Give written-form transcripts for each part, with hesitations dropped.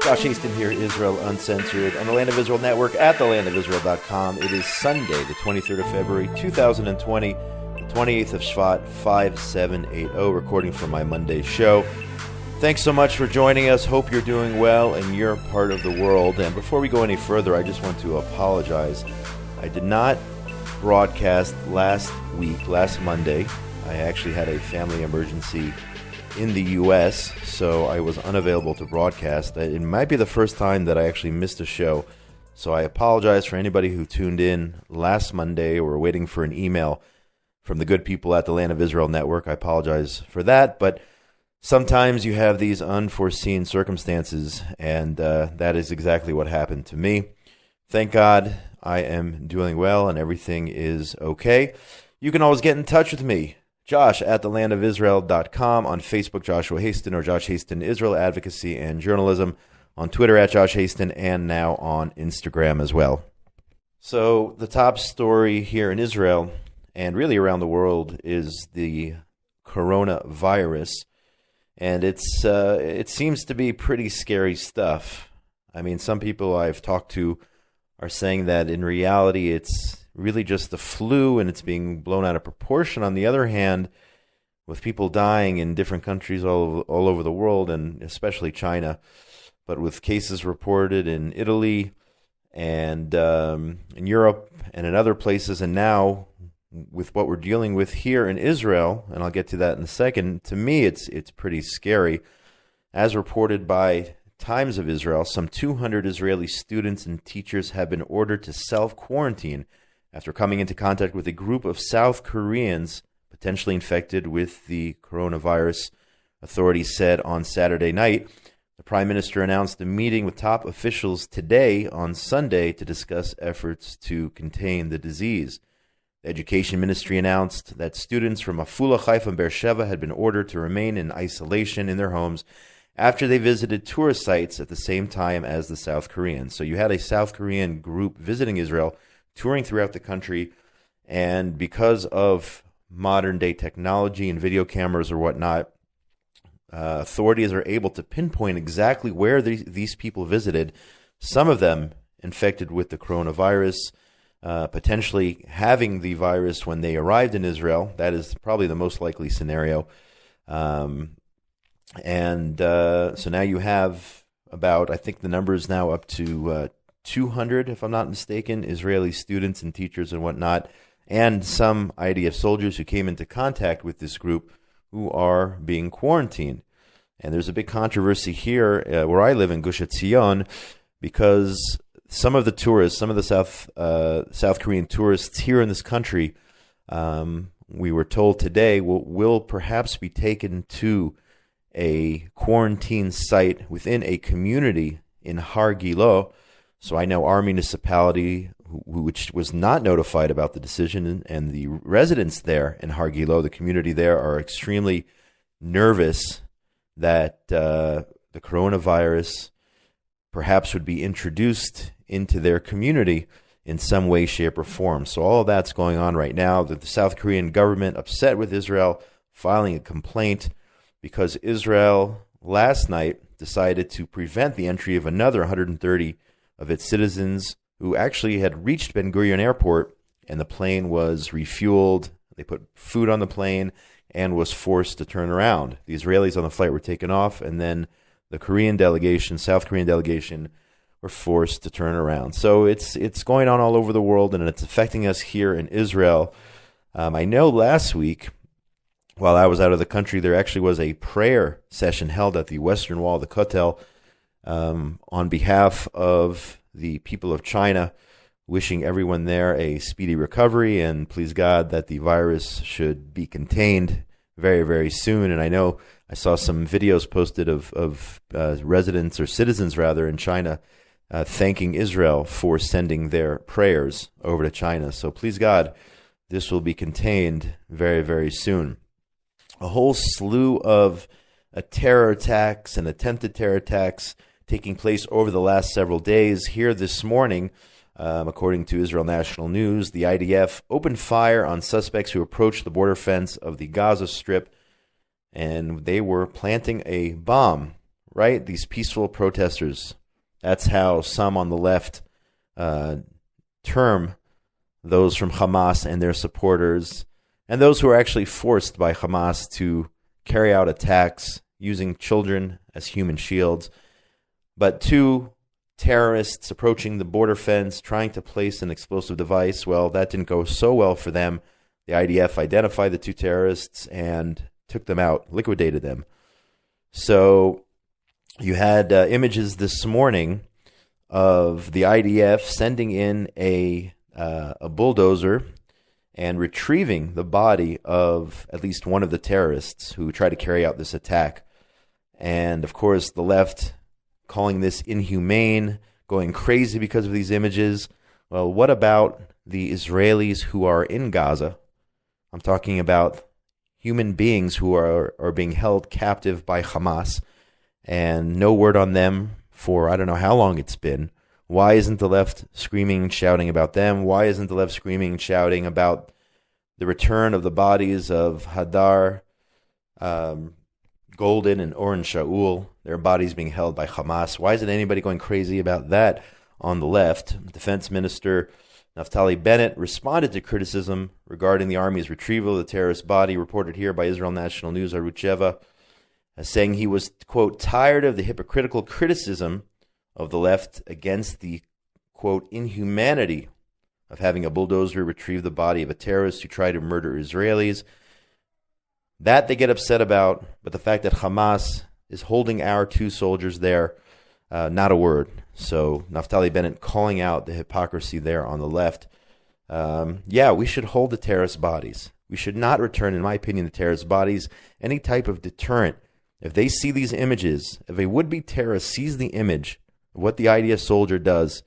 Josh Hasten here, Israel Uncensored, on the Land of Israel Network at thelandofisrael.com. It is Sunday, the 23rd of February, 2020, the 28th of Shvat, 5780, recording for my Monday show. Thanks so much for joining us. Hope you're doing well in your part of the world. And before we go any further, I just want to apologize. I did not broadcast last Monday. I actually had a family emergency in the U.S., so I was unavailable to broadcast. It might be the first time that I actually missed a show, so I apologize for anybody who tuned in last Monday or waiting for an email from the good people at the Land of Israel Network. I apologize for that, but sometimes you have these unforeseen circumstances, and that is exactly what happened to me. Thank God I am doing well and everything is okay. You can always get in touch with me. Josh at thelandofisrael.com, on Facebook, Joshua Hasten, or Josh Hasten Israel Advocacy and Journalism, on Twitter at Josh Hasten, and now on Instagram as well. So the top story here in Israel, and really around the world, is the coronavirus. And it seems to be pretty scary stuff. I mean, some people I've talked to are saying that in reality it's really just the flu and it's being blown out of proportion. On the other hand, with people dying in different countries all over the world, and especially China, but with cases reported in Italy and in Europe and in other places, and now with what we're dealing with here in Israel, and I'll get to that in a second, to me it's pretty scary. As reported by Times of Israel, some 200 Israeli students and teachers have been ordered to self-quarantine after coming into contact with a group of South Koreans potentially infected with the coronavirus, authorities said on Saturday night. The Prime Minister announced a meeting with top officials today on Sunday to discuss efforts to contain the disease. The Education Ministry announced that students from Afula, Haifa, and Beersheba had been ordered to remain in isolation in their homes after they visited tourist sites at the same time as the South Koreans. So you had a South Korean group visiting Israel, touring throughout the country, and because of modern-day technology and video cameras or whatnot, authorities are able to pinpoint exactly where these people visited, some of them infected with the coronavirus, potentially having the virus when they arrived in Israel. That is probably the most likely scenario. So now you have about, I think the number is now up to 200, if I'm not mistaken, Israeli students and teachers and whatnot, and some IDF soldiers who came into contact with this group who are being quarantined. And there's a big controversy here where I live in Gush Etzion, because some of the tourists, some of the South Korean tourists here in this country, we were told today, will perhaps be taken to a quarantine site within a community in Har Gilo. So I know our municipality, which was not notified about the decision, and the residents there in Har Gilo, the community there, are extremely nervous that the coronavirus perhaps would be introduced into their community in some way, shape, or form. So all of that's going on right now. The South Korean government upset with Israel, filing a complaint because Israel last night decided to prevent the entry of another 130 of its citizens who actually had reached Ben Gurion Airport, and the plane was refueled. They put food on the plane and was forced to turn around. The Israelis on the flight were taken off, and then the Korean delegation, South Korean delegation, were forced to turn around. So it's going on all over the world, and it's affecting us here in Israel. I know last week, while I was out of the country, there actually was a prayer session held at the Western Wall of the Kotel on behalf of the people of China, wishing everyone there a speedy recovery, and please God that the virus should be contained very, very soon. And I know I saw some videos posted of residents, or citizens rather, in China thanking Israel for sending their prayers over to China. So please God, this will be contained very, very soon. A whole slew of terror attacks and attempted terror attacks taking place over the last several days. Here this morning, according to Israel National News, the IDF opened fire on suspects who approached the border fence of the Gaza Strip, and they were planting a bomb right? These peaceful protesters. That's how some on the left term those from Hamas and their supporters, and those who are actually forced by Hamas to carry out attacks using children as human shields. But two terrorists approaching the border fence, trying to place an explosive device, well, that didn't go so well for them. The IDF identified the two terrorists and took them out, liquidated them. So you had images this morning of the IDF sending in a bulldozer and retrieving the body of at least one of the terrorists who tried to carry out this attack. And of course, the left calling this inhumane, going crazy because of these images. Well, what about the Israelis who are in Gaza? I'm talking about human beings who are being held captive by Hamas, and no word on them for I don't know how long it's been. Why isn't the left screaming and shouting about them? Why isn't the left screaming and shouting about the return of the bodies of Hadar, Golden, and Oren Shaul, their bodies being held by Hamas? Why isn't anybody going crazy about that on the left? Defense Minister Naftali Bennett responded to criticism regarding the army's retrieval of the terrorist body, reported here by Israel National News, Arutz Sheva, saying he was, quote, tired of the hypocritical criticism of the left against the, quote, inhumanity of having a bulldozer retrieve the body of a terrorist who tried to murder Israelis. That they get upset about, but the fact that Hamas is holding our two soldiers there, not a word. So Naftali Bennett calling out the hypocrisy there on the left. We should hold the terrorist bodies. We should not return, in my opinion, the terrorist bodies, any type of deterrent. If they see these images, if a would-be terrorist sees the image of what the IDF soldier does,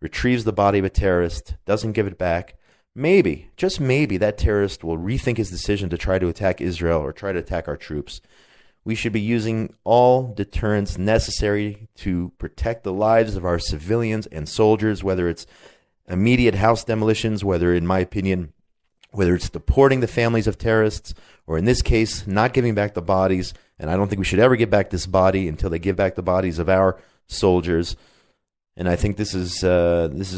retrieves the body of a terrorist, doesn't give it back, maybe, just maybe, that terrorist will rethink his decision to try to attack Israel or try to attack our troops. We should be using all deterrents necessary to protect the lives of our civilians and soldiers, whether it's immediate house demolitions, whether, in my opinion, whether it's deporting the families of terrorists, or in this case, not giving back the bodies. And I don't think we should ever give back this body until they give back the bodies of our soldiers. And I think this is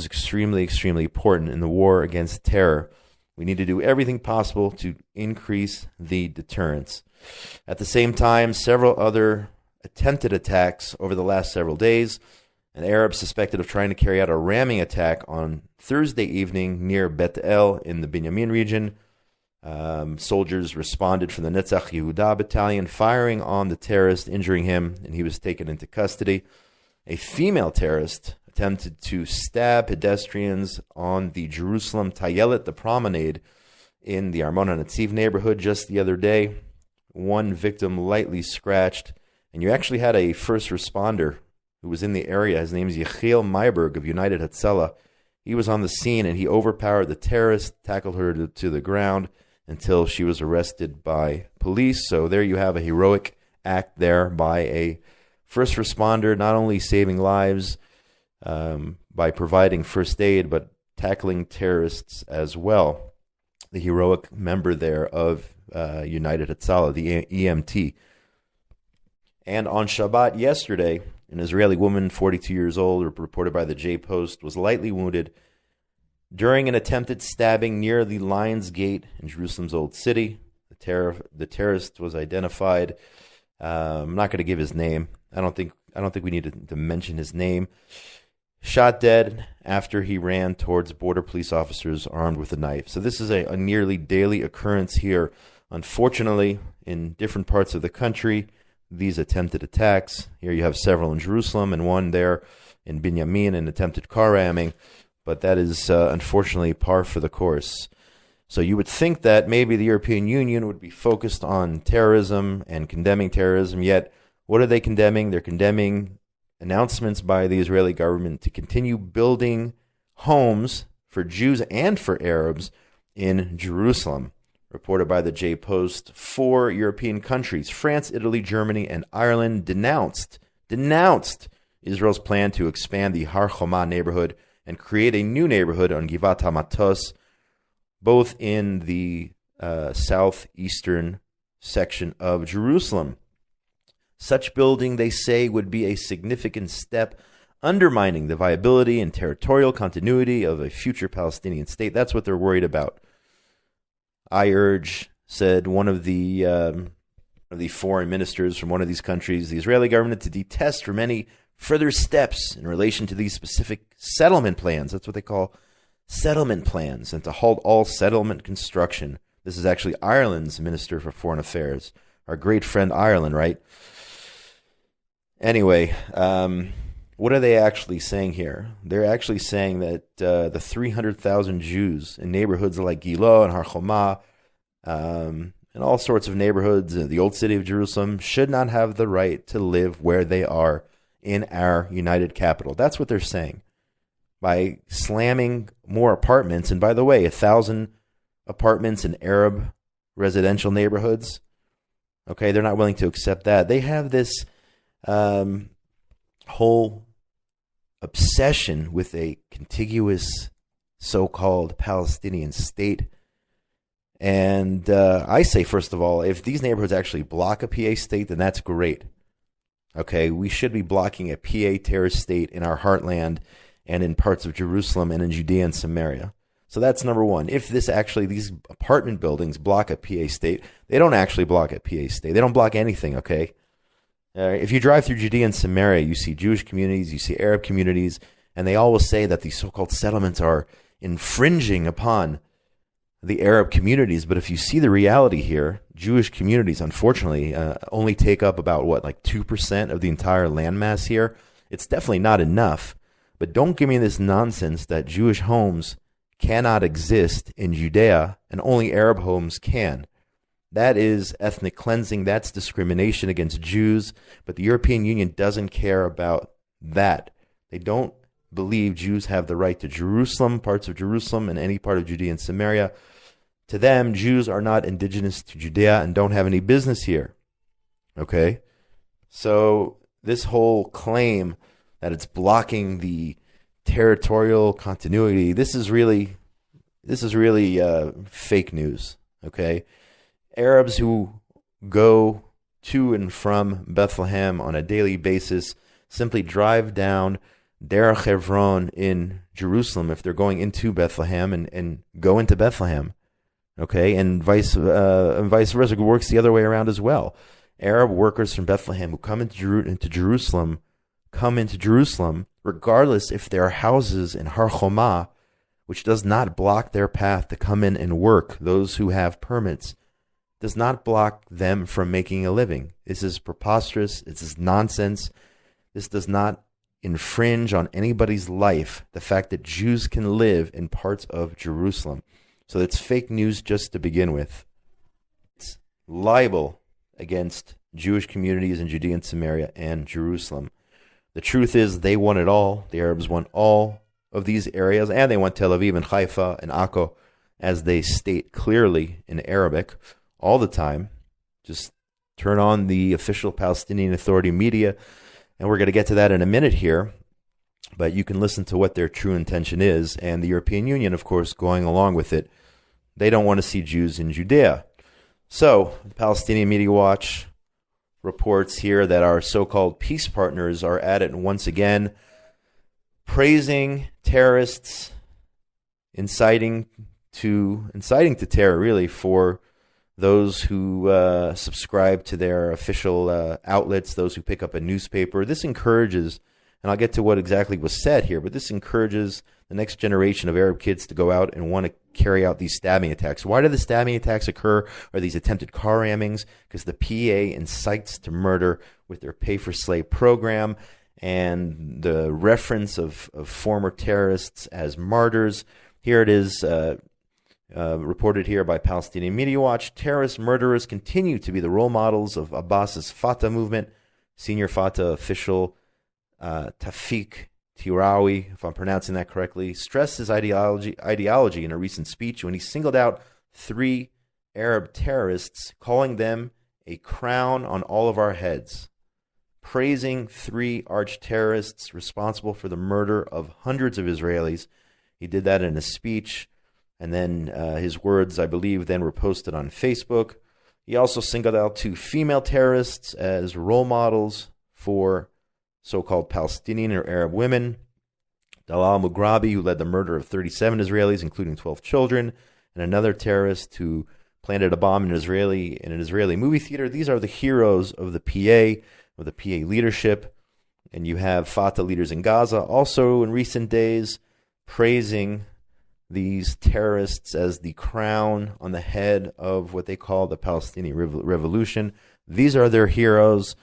extremely, extremely important in the war against terror. We need to do everything possible to increase the deterrence. At the same time, several other attempted attacks over the last several days. An Arab suspected of trying to carry out a ramming attack on Thursday evening near Bet El in the Binyamin region. Soldiers responded from the Netzach Yehuda battalion, firing on the terrorist, injuring him, and he was taken into custody. A female terrorist attempted to stab pedestrians on the Jerusalem Tayelet, the promenade, in the Armon HaNetziv neighborhood just the other day. One victim lightly scratched, and you actually had a first responder who was in the area. His name is Yechiel Mayberg of United Hatzalah. He was on the scene, and he overpowered the terrorist, tackled her to the ground until she was arrested by police. So there you have a heroic act there by a first responder, not only saving lives by providing first aid, but tackling terrorists as well. The heroic member there of United Hatzalah, the EMT. And on Shabbat yesterday, an Israeli woman, 42 years old, reported by the J-Post, was lightly wounded during an attempted stabbing near the Lions Gate in Jerusalem's Old City. The terrorist was identified. I'm not going to give his name. I don't think we need to mention his name. Shot dead after he ran towards border police officers armed with a knife. So this is a nearly daily occurrence here. Unfortunately, in different parts of the country, these attempted attacks. Here you have several in Jerusalem and one there in Binyamin, an attempted car ramming. But that is unfortunately par for the course. So you would think that maybe the European Union would be focused on terrorism and condemning terrorism, yet what are they condemning? They're condemning announcements by the Israeli government to continue building homes for Jews and for Arabs in Jerusalem. Reported by the J-Post, 4 European countries, France, Italy, Germany, and Ireland, denounced Israel's plan to expand the Har Choma neighborhood and create a new neighborhood on Givat HaMatos, both in the southeastern section of Jerusalem. Such building, they say, would be a significant step undermining the viability and territorial continuity of a future Palestinian state. That's what they're worried about. I urge, said one of the foreign ministers from one of these countries, the Israeli government to detest from any further steps in relation to these specific settlement plans. That's what they call settlement plans, and to halt all settlement construction. This is actually Ireland's Minister for Foreign Affairs, our great friend Ireland, right? Anyway, what are they actually saying here? They're actually saying that the 300,000 Jews in neighborhoods like Gilo and Har Choma, and all sorts of neighborhoods in the old city of Jerusalem should not have the right to live where they are in our united capital. That's what they're saying. By slamming more apartments, and by the way, 1,000 apartments in Arab residential neighborhoods, okay, they're not willing to accept that. They have this whole obsession with a contiguous so-called Palestinian state. And I say, first of all, if these neighborhoods actually block a PA state, then that's great. Okay, we should be blocking a PA terrorist state in our heartland and in parts of Jerusalem and in Judea and Samaria. So that's number one. If these apartment buildings block a PA state, they don't actually block a PA state. They don't block anything, okay? If you drive through Judea and Samaria, you see Jewish communities, you see Arab communities, and they always say that these so-called settlements are infringing upon the Arab communities. But if you see the reality here, Jewish communities, unfortunately, only take up about, 2% of the entire landmass here. It's definitely not enough. But don't give me this nonsense that Jewish homes cannot exist in Judea and only Arab homes can. That is ethnic cleansing. That's discrimination against Jews. But the European Union doesn't care about that. They don't believe Jews have the right to Jerusalem, parts of Jerusalem, and any part of Judea and Samaria. To them, Jews are not indigenous to Judea and don't have any business here. Okay? So this whole claim that it's blocking the territorial continuity, this is really fake news. Okay? Arabs who go to and from Bethlehem on a daily basis simply drive down Derech Hebron in Jerusalem if they're going into Bethlehem and go into Bethlehem. Okay, and vice versa. It works the other way around as well. Arab workers from Bethlehem who come into Jerusalem come into Jerusalem regardless if there are houses in Har Choma, which does not block their path to come in and work. Those who have permits does not block them from making a living. This is preposterous. This is nonsense. This does not infringe on anybody's life, the fact that Jews can live in parts of Jerusalem. So it's fake news just to begin with. It's libel against Jewish communities in Judea and Samaria and Jerusalem. The truth is they want it all. The Arabs want all of these areas, and they want Tel Aviv and Haifa and Akko, as they state clearly in Arabic all the time. Just turn on the official Palestinian Authority media, and we're going to get to that in a minute here. But you can listen to what their true intention is, and the European Union, of course, going along with it. They don't want to see Jews in Judea. So, Palestinian Media Watch reports here that our so-called peace partners are at it once again, praising terrorists, inciting to terror, really, for those who subscribe to their official outlets, those who pick up a newspaper. This encourages, and I'll get to what exactly was said here, but this encourages the next generation of Arab kids to go out and want to carry out these stabbing attacks. Why do the stabbing attacks occur, or these attempted car rammings? Because the PA incites to murder with their pay-for-slay program and the reference of former terrorists as martyrs. Here it is, reported here by Palestinian Media Watch. Terrorist murderers continue to be the role models of Abbas's Fatah movement. Senior Fatah official Tafik Tirawi, if I'm pronouncing that correctly, stressed his ideology in a recent speech when he singled out 3 Arab terrorists, calling them a crown on all of our heads, praising 3 arch-terrorists responsible for the murder of hundreds of Israelis. He did that in a speech, and then his words, I believe, then were posted on Facebook. He also singled out 2 female terrorists as role models for so-called Palestinian or Arab women. Dalal Mughrabi, who led the murder of 37 Israelis, including 12 children, and another terrorist who planted a bomb in an Israeli movie theater. These are the heroes of the PA leadership. And you have Fatah leaders in Gaza also in recent days praising these terrorists as the crown on the head of what they call the Palestinian revolution. These are their heroes.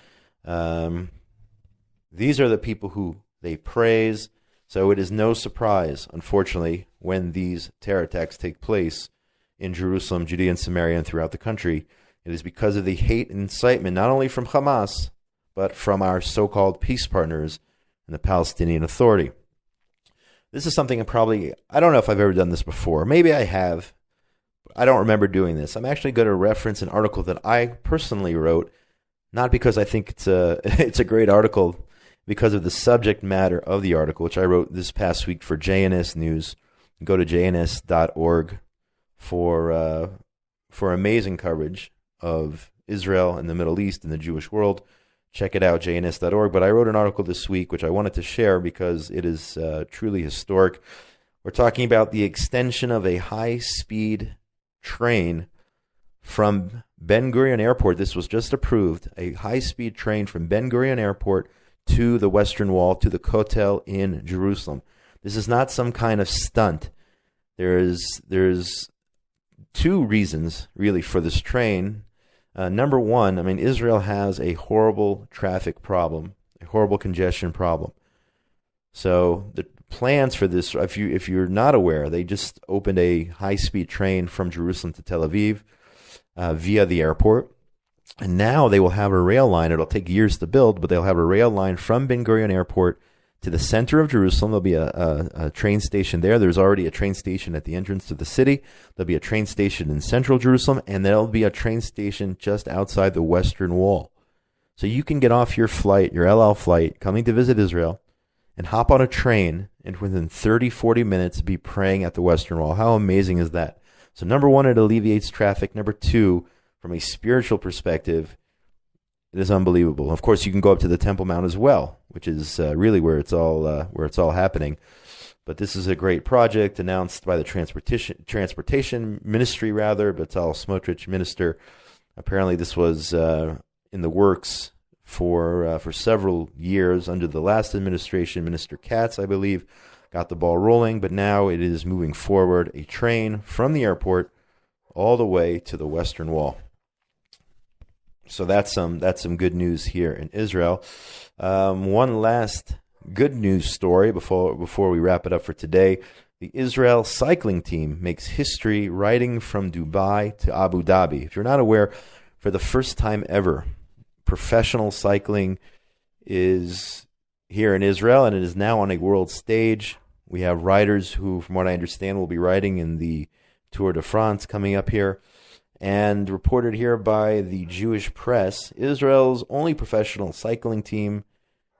These are the people who they praise. So it is no surprise, unfortunately, when these terror attacks take place in Jerusalem, Judea and Samaria, and throughout the country. It is because of the hate and incitement, not only from Hamas, but from our so-called peace partners in the Palestinian Authority. This is something I don't know if I've ever done this before. Maybe I have, but I don't remember doing this. I'm actually going to reference an article that I personally wrote, not because I think it's a great article, because of the subject matter of the article, which I wrote this past week for JNS News. Go to jns.org for amazing coverage of Israel and the Middle East and the Jewish world. Check it out, jns.org. But I wrote an article this week, which I wanted to share because it is truly historic. We're talking about the extension of a high-speed train from Ben Gurion Airport. This was just approved. A high-speed train from Ben Gurion Airport to the Western Wall, to the Kotel in Jerusalem. This is not some kind of stunt. There's 2 reasons, really, for this train. Number one, Israel has a horrible traffic problem, a horrible congestion problem. So the plans for this, if you're not aware, they just opened a high-speed train from Jerusalem to Tel Aviv via the airport. And now they will have a rail line. It'll take years to build, but they'll have a rail line from Ben Gurion Airport to the center of Jerusalem. There'll be a train station there. There's already a train station at the entrance to the city. There'll be a train station in central Jerusalem, and there'll be a train station just outside the Western Wall. So you can get off your flight, your El Al flight, coming to visit Israel, and hop on a train, and within 30, 40 minutes be praying at the Western Wall. How amazing is that? So number one, it alleviates traffic. Number two, from a spiritual perspective, it is unbelievable. Of course, you can go up to the Temple Mount as well, which is really where it's all happening. But this is a great project announced by the transportation ministry, rather, Betzalel Smotrich, minister. Apparently, this was in the works for several years under the last administration. Minister Katz, I believe, got the ball rolling, but now it is moving forward. A train from the airport all the way to the Western Wall. So that's some good news here in Israel. One last good news story before we wrap it up for today. The Israel cycling team makes history riding from Dubai to Abu Dhabi. If you're not aware, for the first time ever, professional cycling is here in Israel, and it is now on a world stage. We have riders who, from what I understand, will be riding in the Tour de France coming up here. And reported here by the Jewish press, Israel's only professional cycling team,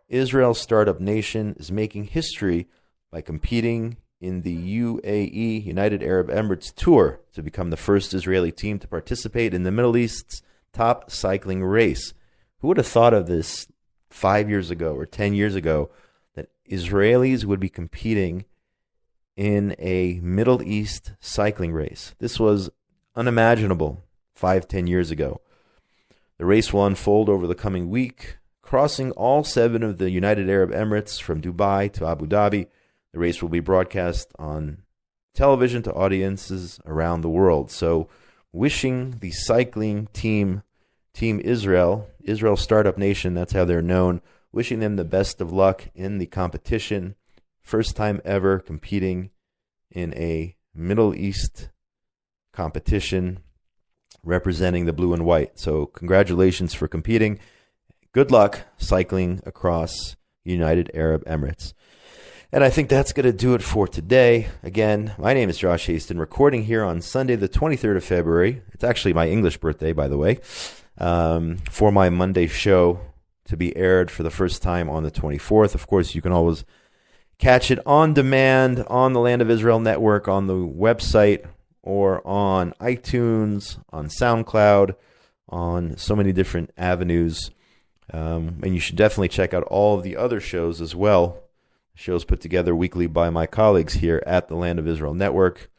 Israel Startup Nation, is making history by competing in the UAE, United Arab Emirates Tour, to become the first Israeli team to participate in the Middle East's top cycling race. Who would have thought of this 5 years ago or 10 years ago, that Israelis would be competing in a Middle East cycling race? This was unimaginable 5-10 years ago. The race will unfold over the coming week, crossing all 7 of the United Arab Emirates from Dubai to Abu Dhabi. The race will be broadcast on television to audiences around the world. So wishing the cycling team Israel Startup Nation, that's how they're known, wishing them the best of luck in the competition. First time ever competing in a Middle East competition representing the blue and white. So congratulations for competing. Good luck cycling across United Arab Emirates. And I think that's going to do it for today. Again, my name is Josh Hasten, recording here on Sunday, the 23rd of February. It's actually my English birthday, by the way, for my Monday show to be aired for the first time on the 24th. Of course, you can always catch it on demand on the Land of Israel Network, on the website, or on iTunes, on SoundCloud, on so many different avenues. And you should definitely check out all of the other shows as well. Shows put together weekly by my colleagues here at the Land of Israel Network.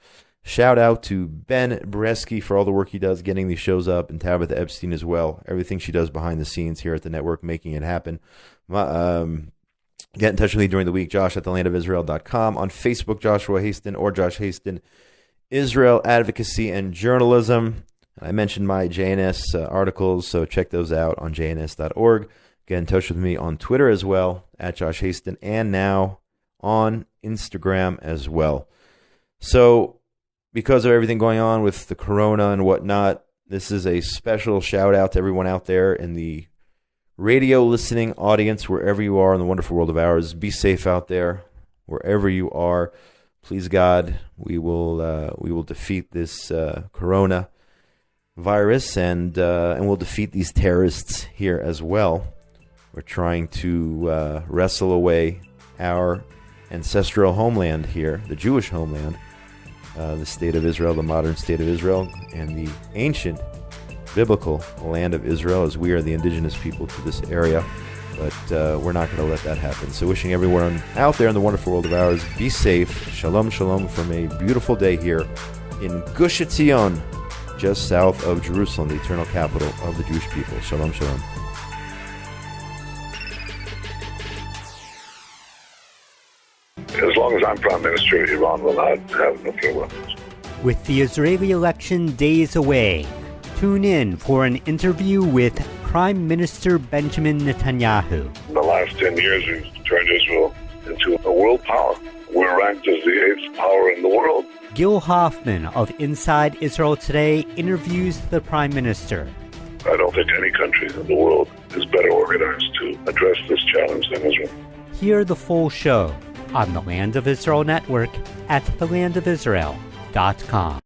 Shout out to Ben Bresky for all the work he does getting these shows up, and Tabitha Epstein as well. Everything she does behind the scenes here at the network, making it happen. Get in touch with me during the week, Josh at thelandofisrael.com. On Facebook, Joshua Hasten or Josh Hasten, Israel Advocacy and Journalism. I mentioned my JNS articles, so check those out on jns.org. Get in touch with me on Twitter as well, at Josh Hasten, and now on Instagram as well. So, because of everything going on with the corona and whatnot, this is a special shout out to everyone out there in the radio listening audience, wherever you are in the wonderful world of ours. Be safe out there, wherever you are. Please God, we will defeat this corona virus, and we'll defeat these terrorists here as well. We're trying to wrestle away our ancestral homeland here, the Jewish homeland, the state of Israel, the modern state of Israel, and the ancient biblical land of Israel, as we are the indigenous people to this area. But we're not going to let that happen. So wishing everyone out there in the wonderful world of ours, be safe. Shalom, shalom from a beautiful day here in Gush Etzion, just south of Jerusalem, the eternal capital of the Jewish people. Shalom, shalom. As long as I'm Prime Minister, Iran will not have nuclear weapons. With the Israeli election days away, tune in for an interview with Prime Minister Benjamin Netanyahu. In the last 10 years, we've turned Israel into a world power. We're ranked as the 8th power in the world. Gil Hoffman of Inside Israel Today interviews the Prime Minister. I don't think any country in the world is better organized to address this challenge than Israel. Hear the full show on the Land of Israel Network at thelandofisrael.com.